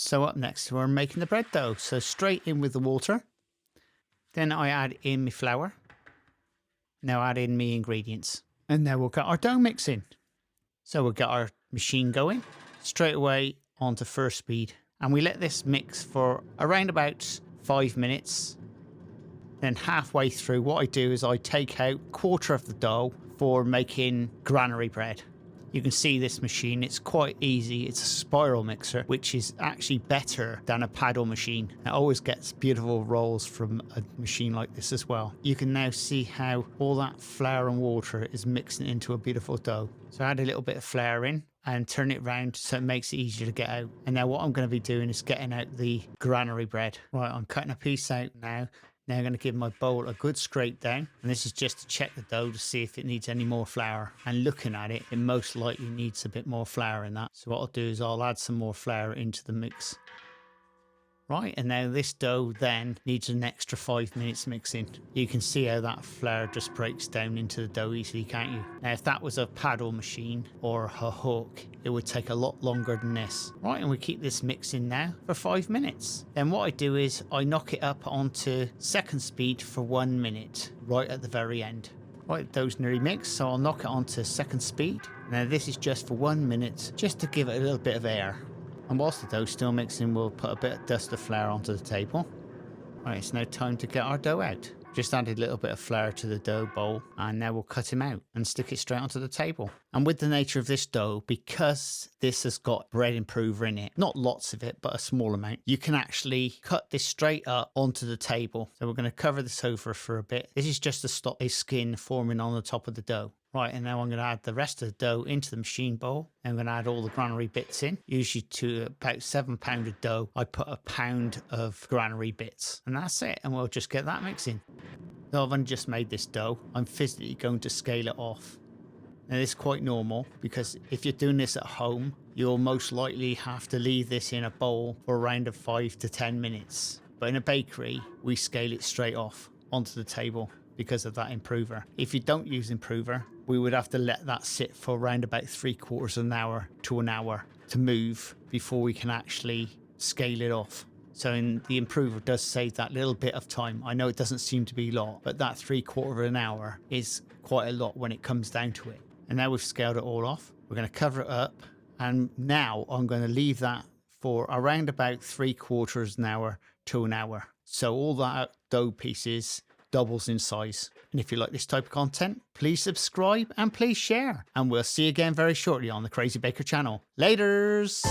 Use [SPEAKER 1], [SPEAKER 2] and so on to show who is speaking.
[SPEAKER 1] So up next, we're making the bread dough. So straight in with the water. Then I add in my flour. Now add in my ingredients. And now we'll get our dough mix in. So we'll get our machine going straight away onto first speed. And we let this mix for around about 5 minutes. Then halfway through, what I do is I take out a quarter of the dough for making granary bread. You can see this machine, it's quite easy. It's a spiral mixer, which is actually better than a paddle machine. It always gets beautiful rolls from a machine like this as well. You can now see how all that flour and water is mixing into a beautiful dough. So add a little bit of flour in and turn it around so it makes it easier to get out. And now what I'm going to be doing is getting out the granary bread. Right, I'm cutting a piece out now. Now I'm going to give my bowl a good scrape down, and this is just to check the dough to see if it needs any more flour. And looking at it, it most likely needs a bit more flour in that. So what I'll do is I'll add some more flour into the mix. Right, and now this dough then needs an extra 5 minutes mixing. You can see how that flour just breaks down into the dough easily, can't you? Now, if that was a paddle machine or a hook, it would take a lot longer than this. Right, and we keep this mixing now for 5 minutes. Then what I do is I knock it up onto second speed for 1 minute, right at the very end. Right, dough's nearly mixed, so I'll knock it onto second speed. Now this is just for 1 minute, just to give it a little bit of air. And whilst the dough's still mixing, we'll put a bit of dust of flour onto the table. Right, it's now time to get our dough out. Just added a little bit of flour to the dough bowl, and now we'll cut him out and stick it straight onto the table. And with the nature of this dough, because this has got bread improver in it, not lots of it, but a small amount, you can actually cut this straight up onto the table. So we're going to cover this over for a bit. This is just to stop a skin forming on the top of the dough. Right, and now I'm going to add the rest of the dough into the machine bowl. I'm going to add all the granary bits in. Usually to about 7 pounds of dough, I put a pound of granary bits. And that's it, and we'll just get that mixing. Now I've only just made this dough. I'm physically going to scale it off. Now this is quite normal, because if you're doing this at home, you'll most likely have to leave this in a bowl for around 5 to 10 minutes. But in a bakery, we scale it straight off onto the table because of that improver. If you don't use improver, we would have to let that sit for around about 3/4 of an hour to an hour to move before we can actually scale it off. So the improver does save that little bit of time. I know it doesn't seem to be a lot, but that 3/4 of an hour is quite a lot when it comes down to it. And now we've scaled it all off. We're going to cover it up. And now I'm going to leave that for around about 3/4 of an hour to an hour. So all that dough pieces doubles in size. And if you like this type of content, please subscribe and please share. And we'll see you again very shortly on the Crazy Baker channel. Laters!